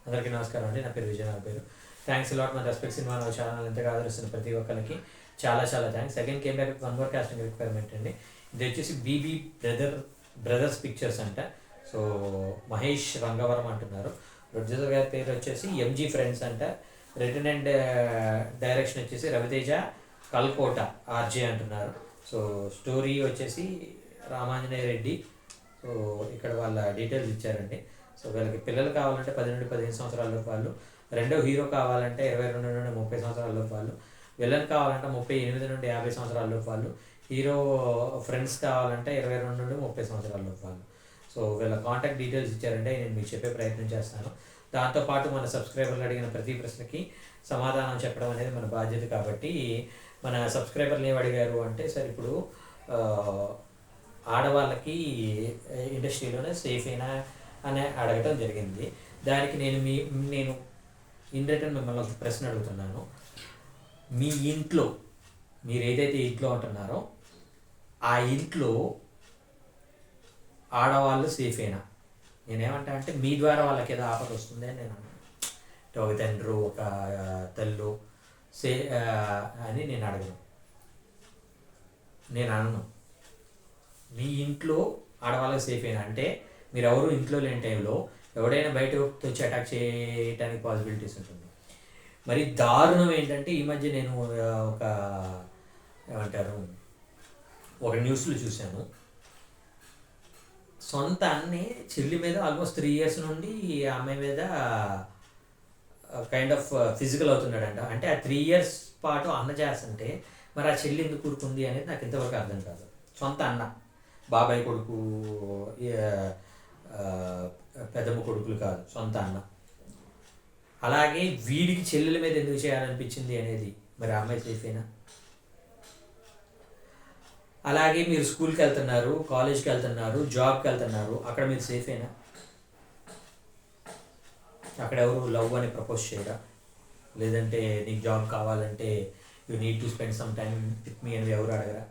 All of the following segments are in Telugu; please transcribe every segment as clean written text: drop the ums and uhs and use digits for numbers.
అందరికీ నమస్కారం అండి. నా పేరు విజయ్. నా పేరు థ్యాంక్స్ లాట్ మన రెస్పెక్ట్ సినిమా ఛానల్ ఎంతగా ఆదరిస్తున్న ప్రతి ఒక్కరికి చాలా చాలా thanks. Again came back one more casting requirement అండి. ఇది వచ్చేసి బీబీ బ్రదర్స్ పిక్చర్స్ అంట. సో మహేష్ రంగవరం అంటున్నారు. ప్రొడ్యూసర్ గారి పేరు వచ్చేసి ఎంజీ ఫ్రెండ్స్ అంట. రిటర్న్ అండ్ డైరెక్షన్ వచ్చేసి రవితేజ కల్కోట ఆర్జే అంటున్నారు. సో స్టోరీ వచ్చేసి రామాంజనేయ రెడ్డి. సో ఇక్కడ వాళ్ళ డీటెయిల్స్ ఇచ్చారండి. సో వీళ్ళకి పిల్లలు కావాలంటే 10 నుండి 15 సంవత్సరాల లోపు వాళ్ళు, రెండో హీరో కావాలంటే 22 నుండి 30 సంవత్సరాల లోపు వాళ్ళు, విలన్ కావాలంటే 38 నుండి 50 సంవత్సరాల లోపు వాళ్ళు, హీరో ఫ్రెండ్స్ కావాలంటే 22 నుండి 30 సంవత్సరాల లోపు వాళ్ళు. సో వీళ్ళ కాంటాక్ట్ డీటెయిల్స్ ఇచ్చారంటే నేను మీకు చెప్పే ప్రయత్నం చేస్తాను. దాంతోపాటు మన సబ్స్క్రైబర్లు అడిగిన ప్రతి ప్రశ్నకి సమాధానం చెప్పడం అనేది మన బాధ్యత. కాబట్టి మన సబ్స్క్రైబర్లు ఏమి అడిగారు అంటే, సార్ ఇప్పుడు ఆడవాళ్ళకి ఇండస్ట్రీలోనే సేఫ్ అయినా అని అడగటం జరిగింది. దానికి నేను ఇన్ రిటర్న్ మిమ్మల్ని ఒక ప్రశ్న అడుగుతున్నాను. మీ ఇంట్లో మీరు ఏదైతే ఇంట్లో ఉంటున్నారో ఆ ఇంట్లో ఆడవాళ్ళు సేఫేనా? నేనేమంటా అంటే మీ ద్వారా వాళ్ళకి ఏదో ఆపద వస్తుంది అని నేను అన్నాను. ఒక తండ్రి ఒక తల్లు అని నేను అడగను. నేను అనను మీ ఇంట్లో ఆడవాళ్ళకి సేఫేనా అంటే మీరు ఎవరు ఇంట్లో లేని టైంలో ఎవడైనా బయట వచ్చి అటాక్ చేయడానికి పాసిబిలిటీస్ ఉంటుంది. మరి దారుణం ఏంటంటే ఈ మధ్య నేను ఒక న్యూస్లో చూశాను. సొంత అన్ని చెల్లి మీద ఆల్మోస్ట్ 3 years నుండి ఆ అమ్మాయి మీద కైండ్ ఆఫ్ ఫిజికల్ అవుతున్నాడంట. అంటే ఆ 3 years పాటు అన్న చేస్తుంటే మరి ఆ చెల్లి ఎందుకు కూరుకుంది అనేది నాకు ఇంతవరకు అర్థం కాదు. సొంత అన్న, బాబాయ్ కొడుకు, పెద్దమ్మ కొడుకులు కాదు, సొంత అన్న. అలాగే వీడికి చెల్లెల మీద ఎందుకు చేయాలనిపించింది అనేది మరి ఆ అమ్మాయి సేఫేనా? అలాగే మీరు స్కూల్కి వెళ్తున్నారు, కాలేజ్కి వెళ్తున్నారు, జాబ్కి వెళ్తున్నారు, అక్కడ మీరు సేఫేనా? అక్కడ ఎవరు లవ్ అని ప్రపోజ్ చేయరా? లేదంటే నీకు జాబ్ కావాలంటే you need to spend some time with me అని ఎవరు అడగరా?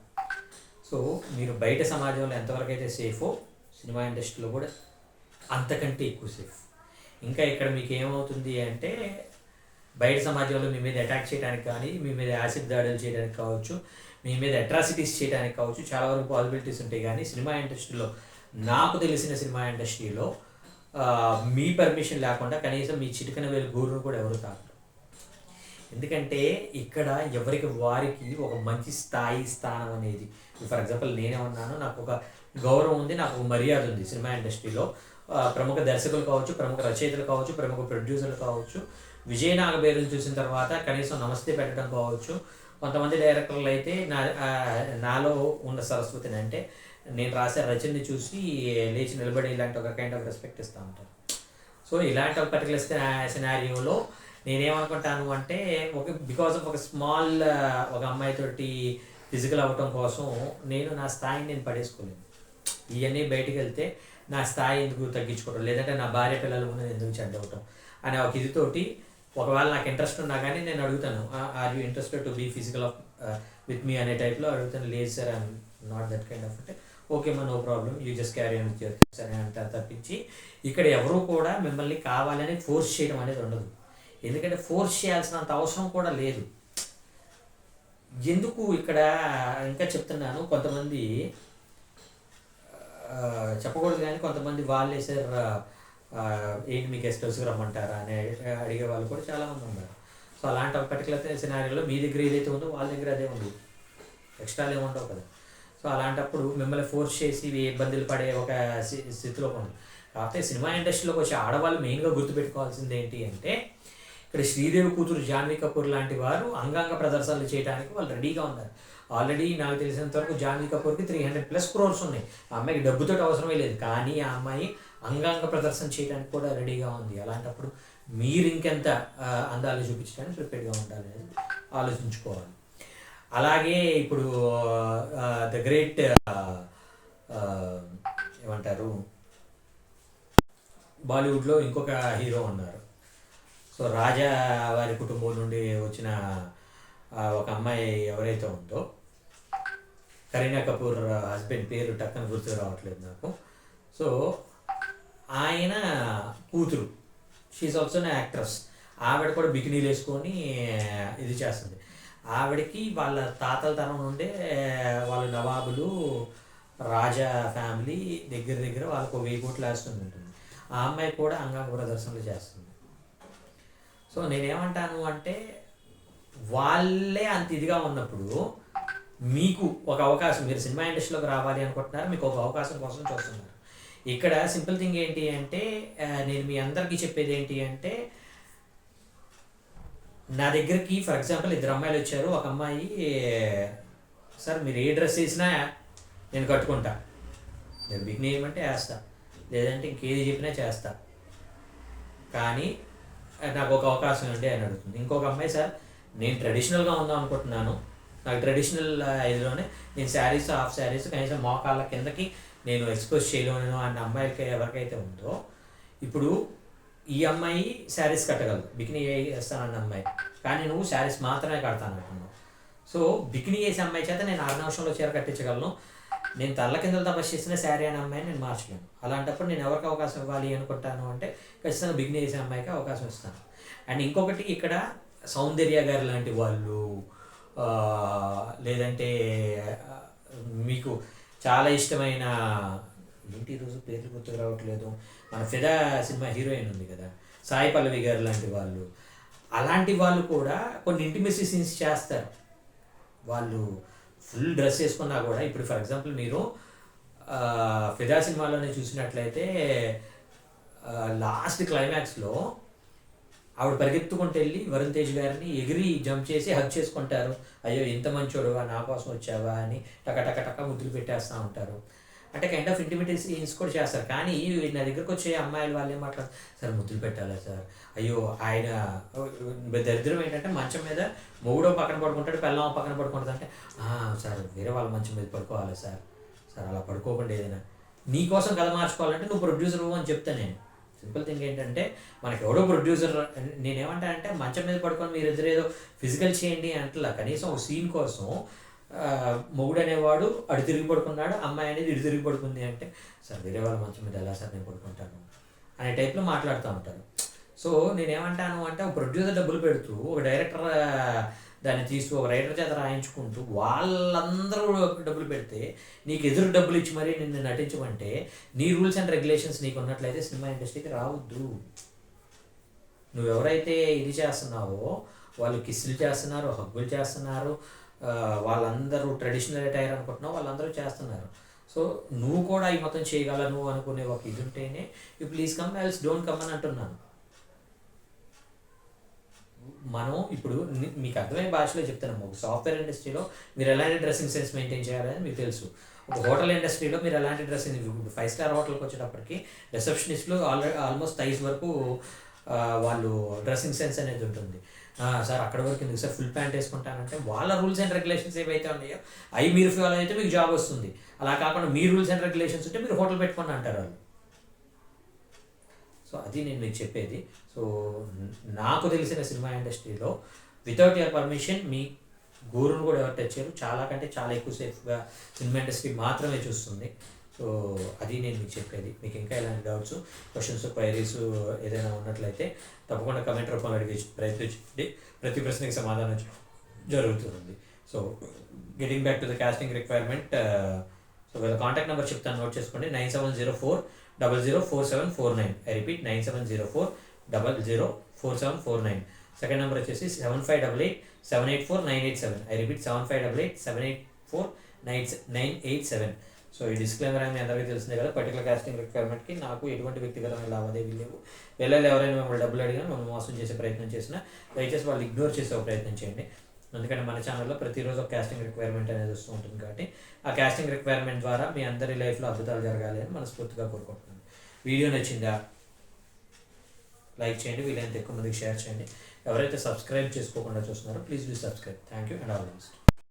సో మీరు బయట సమాజంలో ఎంతవరకు అయితే సేఫో సినిమా ఇండస్ట్రీలో కూడా అంతకంటే ఎక్కువ సేఫ్. ఇంకా ఇక్కడ మీకు ఏమవుతుంది అంటే బయట సమాజంలో మీ మీద అటాక్ చేయడానికి కానీ, మీ మీద యాసిడ్ దాడులు చేయడానికి కావచ్చు, మీ మీద అట్రాసిటీస్ చేయడానికి కావచ్చు, చాలా వరకు పాసిబిలిటీస్ ఉంటాయి. కానీ సినిమా ఇండస్ట్రీలో, నాకు తెలిసిన సినిమా ఇండస్ట్రీలో మీ పర్మిషన్ లేకుండా కనీసం మీ చిటికన వేలు గూరును కూడా ఎవరు తాకరు. ఎందుకంటే ఇక్కడ ఎవరికి వారికి ఒక మంచి స్థానం అనేది, ఫర్ ఎగ్జాంపుల్ నేనే ఉన్నాను, నాకు ఒక గౌరవం ఉంది, నాకు ఒక మర్యాద ఉంది సినిమా ఇండస్ట్రీలో. ప్రముఖ దర్శకులు కావచ్చు, ప్రముఖ రచయితలు కావచ్చు, ప్రముఖ ప్రొడ్యూసర్లు కావచ్చు, విజయ్ నాగబేరుని చూసిన తర్వాత కనీసం నమస్తే పెట్టడం కావచ్చు. కొంతమంది డైరెక్టర్లు అయితే నాలో ఉన్న సరస్వతిని, అంటే నేను రాసే రచనని చూసి లేచి నిలబడి ఇలాంటి ఒక కైండ్ ఆఫ్ రెస్పెక్ట్ ఇస్తూ ఉంటారు. సో ఇలాంటి ఒక పర్టికులర్ సినారియోలో నేనేమనుకుంటాను అంటే బికాస్ ఆఫ్ ఒక స్మాల్ ఒక అమ్మాయితోటి ఫిజికల్ అవ్వటం కోసం నేను నా స్థాయిని నేను పడేసుకోలేను. ఇవన్నీ బయటికి వెళ్తే నా స్థాయి ఎందుకు తగ్గించుకోవడం, లేదంటే నా భార్య పిల్లల ముందు ఎందుకు చెడ్డవటం అనే ఒక ఇదితోటి, ఒకవేళ నాకు ఇంట్రెస్ట్ ఉన్నా కానీ నేను అడుగుతాను, are you interested to be physical of with me అనే టైప్లో అడుగుతాను. లేదు sir, I'm not that kind of అంటే ఓకే మా no problem, you just carry on సరే అంటారు తప్పించి ఇక్కడ ఎవరు కూడా మిమ్మల్ని కావాలని ఫోర్స్ చేయడం అనేది ఉండదు. ఎందుకంటే ఫోర్స్ చేయాల్సినంత అవసరం కూడా లేదు. ఎందుకు ఇక్కడ ఇంకా చెప్తున్నాను, కొంతమంది చెప్పకూడదు కానీ కొంతమంది వాళ్ళే సార్ ఏంటి మీ గెస్ట్ హౌస్కి రమ్మంటారా అని అడిగే వాళ్ళు కూడా చాలామంది ఉన్నారు. సో అలాంటి ఒక పర్టికులర్ సినారియోలో మీ దగ్గర ఏదైతే ఉందో వాళ్ళ దగ్గర అదే ఉండదు, ఎక్స్ట్రాలు ఏముండవు కదా. సో అలాంటప్పుడు మిమ్మల్ని ఫోర్స్ చేసి ఇబ్బందులు పడే ఒక స్థితిలో ఉంది. కాకపోతే సినిమా ఇండస్ట్రీలోకి వచ్చే ఆడవాళ్ళు మెయిన్గా గుర్తుపెట్టుకోవాల్సింది ఏంటి అంటే, ఇక్కడ శ్రీదేవి కూతురు జాన్వీ కపూర్ లాంటి వారు అంగాంగ ప్రదర్శనలు చేయడానికి వాళ్ళు రెడీగా ఉన్నారు. ఆల్రెడీ నాకు తెలిసినంత వరకు జాన్వీ కపూర్కి 300+ crores ఉన్నాయి. ఆ అమ్మాయికి డబ్బుతో అవసరమే లేదు, కానీ ఆ అమ్మాయి అంగాంగ ప్రదర్శన చేయడానికి కూడా రెడీగా ఉంది. అలాంటప్పుడు మీరు ఇంకెంత అందాలు చూపించడానికి ప్రిపేర్గా ఉండాలి అనేది ఆలోచించుకోవాలి. అలాగే ఇప్పుడు ద గ్రేట్ ఏమంటారు బాలీవుడ్లో ఇంకొక హీరో ఉన్నారు. సో రాజా వారి కుటుంబం నుండి వచ్చిన ఒక అమ్మాయి ఎవరైతే ఉందో, కరీనా కపూర్ హస్బెండ్ పేరు టక్కన గుర్తు రావట్లేదు నాకు. సో ఆయన కూతురు షీఈ్ ఆల్సో నా యాక్ట్రెస్. ఆవిడ కూడా బికినీలు వేసుకొని ఇది చేస్తుంది. ఆవిడకి వాళ్ళ తాతల తరం నుండే వాళ్ళ నవాబులు రాజా ఫ్యామిలీ దగ్గర దగ్గర వాళ్ళకు 1000 కోట్లు వేస్తుంది ఉంటుంది. ఆ అమ్మాయి కూడా అంగాంగ ప్రదర్శనలు చేస్తుంది. సో నేనేమంటాను అంటే వాళ్ళే అంత ఇదిగా ఉన్నప్పుడు మీకు ఒక అవకాశం, మీరు సినిమా ఇండస్ట్రీలోకి రావాలి అనుకుంటున్నారు, మీకు ఒక అవకాశం కోసం చూస్తున్నారు. ఇక్కడ సింపుల్ థింగ్ ఏంటి అంటే నేను మీ అందరికీ చెప్పేది ఏంటి అంటే, నా దగ్గరికి ఫర్ ఎగ్జాంపుల్ 2 అమ్మాయిలు వచ్చారు. ఒక అమ్మాయి, సార్ మీరు ఏ డ్రెస్ వేసినా నేను కట్టుకుంటా, నేను బిగిన్ వేయమంటే వేస్తా, లేదంటే ఇంకేది చెప్పినా చేస్తా, కానీ నాకు ఒక అవకాశం ఉండే అని అడుగుతుంది. ఇంకొక అమ్మాయి, సార్ నేను ట్రెడిషనల్గా ఉందాం అనుకుంటున్నాను, నాకు ట్రెడిషనల్ ఇదిలోనే నేను శారీస్, హాఫ్ శారీస్ కనీసం మోకాళ్ళ కిందకి నేను ఎక్స్పోజ్ చేయలేను అన్న అమ్మాయిలకి ఎవరికైతే ఉందో, ఇప్పుడు ఈ అమ్మాయి శారీస్ కట్టగలదు, బికినీ వేస్తానన్న అమ్మాయి, కానీ నువ్వు శారీస్ మాత్రమే కడతాను అంటున్నావు. సో బికినీ వేసే అమ్మాయి చేత నేను 6 నిమిషంలో చీర కట్టించగలను, నేను తల్ల కిందలు తపస్సు చేసిన శారీ అనే అమ్మాయిని నేను మార్చలేను. అలాంటప్పుడు నేను ఎవరికి అవకాశం ఇవ్వాలి అనుకుంటాను అంటే ఖచ్చితంగా బికినీ వేసే అమ్మాయికి అవకాశం ఇస్తాను. అండ్ ఇంకొకటి, ఇక్కడ సౌందర్య గారు లాంటి వాళ్ళు, లేదంటే మీకు చాలా ఇష్టమైన, ఏంటి ఈరోజు పేర్లు గుర్తుకు రావట్లేదు, మన ఫిదా సినిమా హీరోయిన్ ఉంది కదా, సాయి పల్లవి గారు లాంటి వాళ్ళు, అలాంటి వాళ్ళు కూడా కొన్ని ఇంటిమేసీ సీన్స్ చేస్తారు. వాళ్ళు ఫుల్ డ్రెస్ వేసుకున్నా కూడా, ఇప్పుడు ఫర్ ఎగ్జాంపుల్ మీరు ఫిదా సినిమాలోనే చూసినట్లయితే లాస్ట్ క్లైమాక్స్లో ఆవిడ పరిగెత్తుకుంటూ వెళ్ళి వరుణ్ తేజ్ గారిని ఎగిరి జంప్ చేసి హగ్ చేసుకుంటారు. అయ్యో ఇంత మంచోడు, నా కోసం వచ్చావా అని టక టక టక ముద్దులు పెట్టేస్తూ ఉంటారు. అంటే కైండ్ ఆఫ్ ఇంటిమేట్ సీన్స్ కూడా చేస్తారు. కానీ నా దగ్గరకు వచ్చే అమ్మాయిలు వాళ్ళు ఏం మాట్లాడతారు, సార్ ముద్దులు పెట్టాలా సార్, అయ్యో ఆయన దరిద్రం ఏంటంటే మంచం మీద మొగుడో పక్కన పడుకుంటాడు, పెళ్ళం పక్కన పడుకుంటుంది అంటే, సార్ వేరే వాళ్ళ మంచం మీద పడుకోవాలి సార్, సార్ అలా పడుకోకుండా ఏదైనా నీ కోసం కథ మార్చుకోవాలంటే నువ్వు ప్రొడ్యూసర్ అని చెప్తాను నేను. సింపుల్ థింగ్ ఏంటంటే మనకి ఎవడో ప్రొడ్యూసర్, నేనేమంటా అంటే మంచం మీద పడుకొని మీరు ఏదో ఫిజికల్ చేయండి అంటలా, కనీసం ఒక సీన్ కోసం మొగుడు అనేవాడు అడు తిరిగి పడుకున్నాడు, అమ్మాయి అనేది ఇటు తిరిగి పడుకుంది అంటే, సార్ వేరే వాళ్ళ మంచం మీద ఎలా సార్ నేను పడుకుంటాను అనే టైప్లో మాట్లాడుతూ ఉంటారు. సో నేనేమంటాను అంటే, ఒక ప్రొడ్యూసర్ డబ్బులు పెడుతూ, ఒక డైరెక్టర్ దాన్ని తీస్తూ, ఒక రైటర్ చేత రాయించుకుంటూ వాళ్ళందరూ డబ్బులు పెడితే నీకు ఎదురు డబ్బులు ఇచ్చి మరీ నిన్ను నటించమంటే, నీ రూల్స్ అండ్ రెగ్యులేషన్స్ నీకు ఉన్నట్లయితే సినిమా ఇండస్ట్రీకి రావద్దు. నువ్వెవరైతే ఇది చేస్తున్నావో వాళ్ళు కిస్సులు చేస్తున్నారు, హగ్గులు చేస్తున్నారు, వాళ్ళందరూ ట్రెడిషనల్ అటైర్ అనుకుంటున్నావు, వాళ్ళందరూ చేస్తున్నారు. సో నువ్వు కూడా ఈ మొత్తం చేయగలను అనుకునే ఒక ఇది ఉంటేనే you please come, else don't come అని అంటున్నాను. మనం ఇప్పుడు మీకు అర్థమయ్యే భాషలో చెప్తున్నాము. ఒక సాఫ్ట్వేర్ ఇండస్ట్రీలో మీరు ఎలాంటి డ్రెస్సింగ్ సెన్స్ మెయింటైన్ చేయాలని మీకు తెలుసు. ఒక హోటల్ ఇండస్ట్రీలో మీరు ఎలాంటి డ్రెస్సింగ్, 5 స్టార్ హోటల్కి వచ్చేటప్పటికి రిసెప్షనిస్టులు ఆల్మోస్ట్ థైస్ వరకు వాళ్ళు డ్రెస్సింగ్ సెన్స్ అనేది ఉంటుంది. సార్ అక్కడ వరకు ఎందుకు సార్ ఫుల్ ప్యాంట్ వేసుకుంటానంటే, వాళ్ళ రూల్స్ అండ్ రెగ్యులేషన్స్ ఏవైతే ఉన్నాయో అవి మీరు ఫాలో అయితే మీకు జాబ్ వస్తుంది. అలా కాకుండా మీ రూల్స్ అండ్ రెగ్యులేషన్స్ ఉంటే మీరు హోటల్ పెట్టుకోండి అంటారు వాళ్ళు. సో అది నేను మీకు చెప్పేది. సో నాకు తెలిసిన సినిమా ఇండస్ట్రీలో వితౌట్ యువర్ పర్మిషన్ మీ గోరును కూడా ఎవరు తెచ్చారు, చాలా కంటే చాలా ఎక్కువ సేఫ్గా సినిమా ఇండస్ట్రీ మాత్రమే చూస్తుంది. సో అది నేను మీకు చెప్పేది. మీకు ఇంకా ఎలాంటి డౌట్స్, క్వశ్చన్స్, క్వైరీస్ ఏదైనా ఉన్నట్లయితే తప్పకుండా కమెంట్ రూపంలో అడిగే ప్రయత్నించండి. ప్రతి ప్రశ్నకి సమాధానం జరుగుతుంది. So getting back to the casting requirement, so వీళ్ళ కాంటాక్ట్ నెంబర్ చెప్తాను, నోట్ చేసుకోండి. 9704004749. I repeat 9704004749. సెకండ్ నెంబర్ వచ్చేసి 7588784987. I repeat 7588784987. సో ఈ డిస్క్లైమర్ అని అందరికీ తెలిసిందే కదా. పర్టికులర్ కాస్టింగ్ రిక్వైర్మెంట్కి నాకు ఎటువంటి వ్యక్తిగతమైన లావాదేవీలు లేవు. వెళ్ళాలి ఎవరైనా మిమ్మల్ని డబ్బులు అడిగినా, మిమ్మల్ని మోసం చేసే ప్రయత్నం చేసినా దయచేసి వాళ్ళు ఇగ్నోర్ చేసే ప్రయత్నం చేయండి. ఎందుకంటే మన ఛానల్లో ప్రతిరోజు ఒక కాస్టింగ్ రిక్వైర్మెంట్ అనేది వస్తూ ఉంటుంది కాబట్టి ఆ కాస్టింగ్ రిక్వైర్మెంట్ ద్వారా మీ అందరి లైఫ్లో అద్భుతాలు జరగాలి అని మనస్ఫూర్తిగా కోరుకుంటున్నాను. వీడియో నచ్చిందా లైక్ చేయండి, వీలైనంత ఎక్కువ మందికి షేర్ చేయండి. ఎవరైతే సబ్స్క్రైబ్ చేసుకోకుండా చూస్తున్నారో please do subscribe. Thank you and all the best.